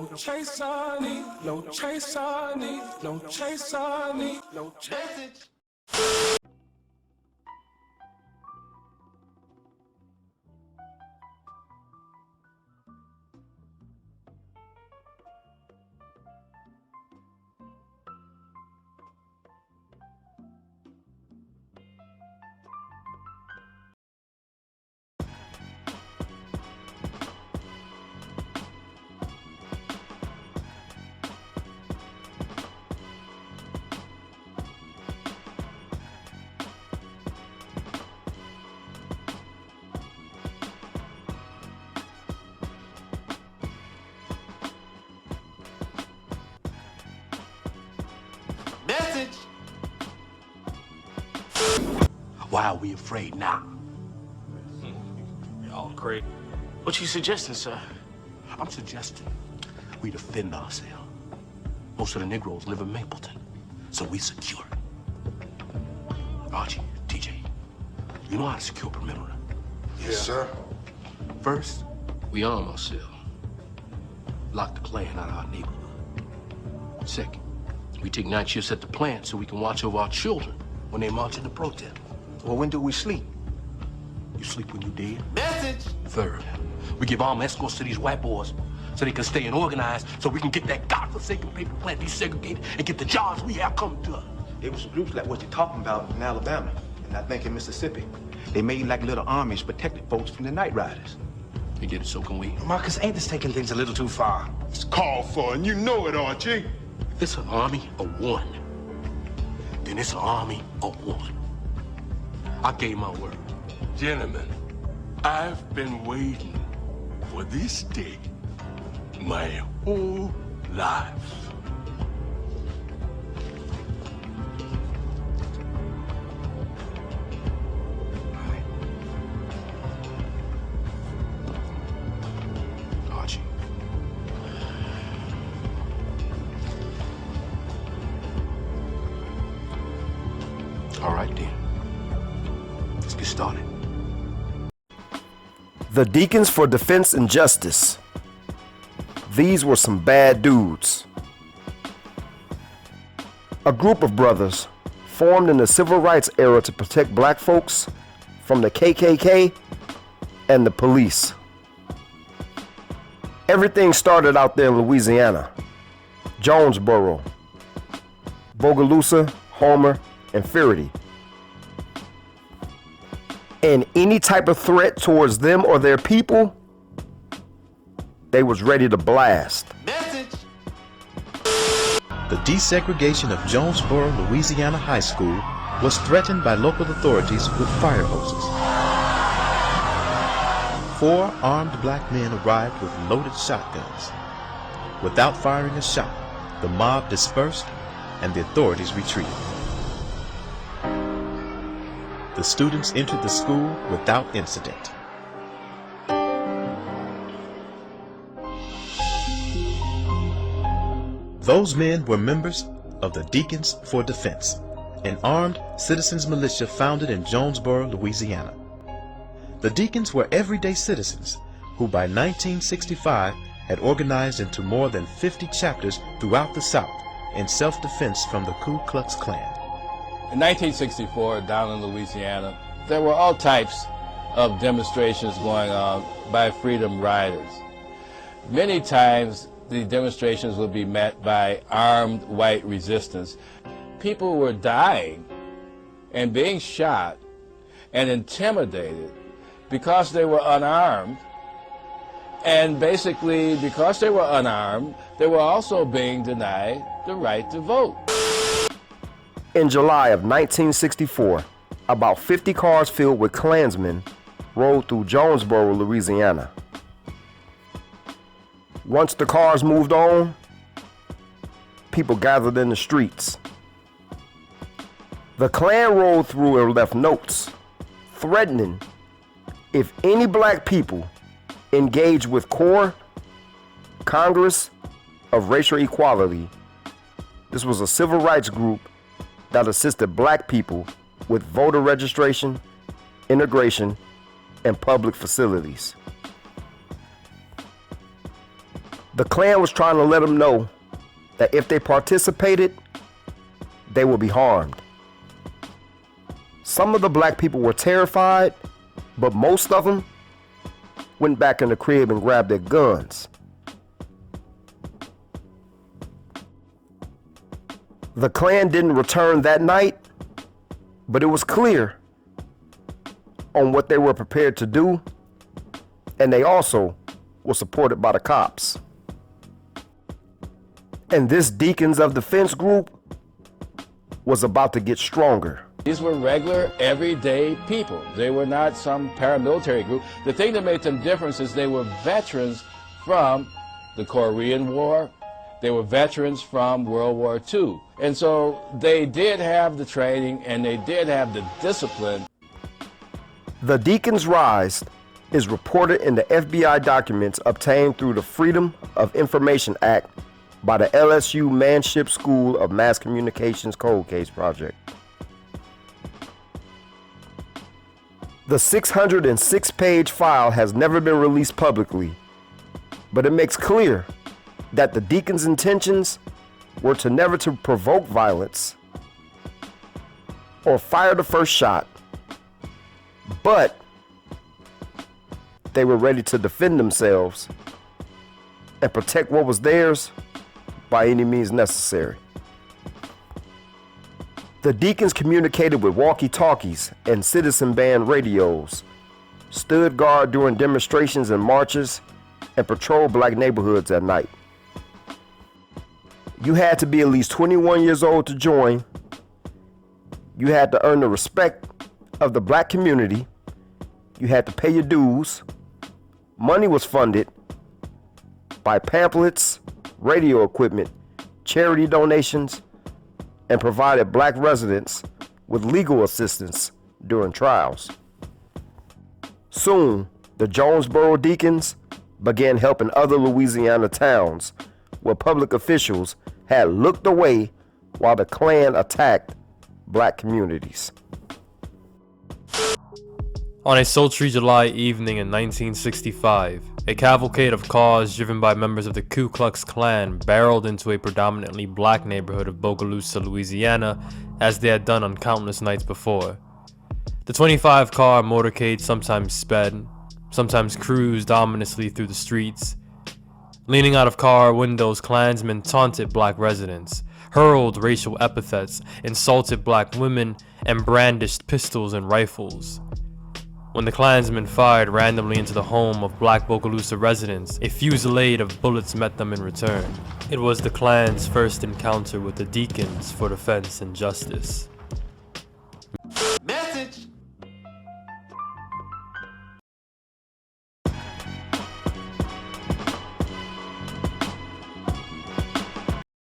no chase I need, no chase I need, no chase I need, no chase. Message. Why are we afraid now? Y'all crazy. What you suggesting, sir? I'm suggesting we defend ourselves. Most of the Negroes live in Mapleton, so we secure it. Archie, TJ, you know how to secure perimeter? Yes, sir. First, we arm ourselves. Lock the Klan out of our neighborhood. Second, we take night shifts at the plant so we can watch over our children when they march into protest. Well, when do we sleep? You sleep when you dead. Message. Third, we give armed escorts to these white boys so they can stay and organize so we can get that godforsaken paper plant desegregated and get the jobs we have coming to us. It was groups like what you're talking about in Alabama, and I think in Mississippi. They made like little armies protecting folks from the night riders. They did it, so can we. Marcus, ain't this taking things a little too far? It's called for, and you know it, Archie. If it's an army of one, then it's an army of one. I gave my word. Gentlemen, I've been waiting for this day my whole life. Archie. All right, then. Let's get started. The Deacons for Defense and Justice. These were some bad dudes. A group of brothers formed in the civil rights era to protect black folks from the KKK and the police. Everything started out there in Louisiana, Jonesboro, Bogalusa, Homer, and Faraday. And any type of threat towards them or their people, they was ready to blast. Message. The desegregation of Jonesboro, Louisiana High School was threatened by local authorities with fire hoses. 4 armed black men arrived with loaded shotguns. Without firing a shot, the mob dispersed and the authorities retreated. The students entered the school without incident. Those men were members of the Deacons for Defense, an armed citizens militia founded in Jonesboro, Louisiana. The Deacons were everyday citizens who by 1965 had organized into more than 50 chapters throughout the South in self-defense from the Ku Klux Klan. In 1964, down in Louisiana, there were all types of demonstrations going on by freedom riders. Many times, the demonstrations would be met by armed white resistance. People were dying and being shot and intimidated because they were unarmed. And basically, because they were unarmed, they were also being denied the right to vote. In July of 1964, about 50 cars filled with Klansmen rolled through Jonesboro, Louisiana. Once the cars moved on, people gathered in the streets. The Klan rolled through and left notes threatening if any black people engage with CORE, Congress of Racial Equality. This was a civil rights group that assisted black people with voter registration, integration, and public facilities. The Klan was trying to let them know that if they participated, they would be harmed. Some of the black people were terrified, but most of them went back in the crib and grabbed their guns. The Klan didn't return that night, but it was clear on what they were prepared to do, and they also were supported by the cops. And this Deacons of Defense group was about to get stronger. These were regular, everyday people. They were not some paramilitary group. The thing that made them different is they were veterans from the Korean War. They were veterans from World War II. And so they did have the training and they did have the discipline. The Deacons' rise is reported in the FBI documents obtained through the Freedom of Information Act by the LSU Manship School of Mass Communications Cold Case Project. The 606-page file has never been released publicly, but it makes clear that the Deacons' intentions were to never to provoke violence or fire the first shot, but they were ready to defend themselves and protect what was theirs by any means necessary. The Deacons communicated with walkie-talkies and citizen band radios, stood guard during demonstrations and marches, and patrolled black neighborhoods at night. You had to be at least 21 years old to join. You had to earn the respect of the black community. You had to pay your dues. Money was funded by pamphlets, radio equipment, charity donations, and provided black residents with legal assistance during trials. Soon, the Jonesboro Deacons began helping other Louisiana towns where public officials had looked away while the Klan attacked black communities. On a sultry July evening in 1965, a cavalcade of cars driven by members of the Ku Klux Klan barreled into a predominantly black neighborhood of Bogalusa, Louisiana, as they had done on countless nights before. The 25-car motorcade sometimes sped, sometimes cruised ominously through the streets. Leaning out of car windows, Klansmen taunted black residents, hurled racial epithets, insulted black women, and brandished pistols and rifles. When the Klansmen fired randomly into the home of black Bogalusa residents, a fusillade of bullets met them in return. It was the Klan's first encounter with the Deacons for Defense and Justice.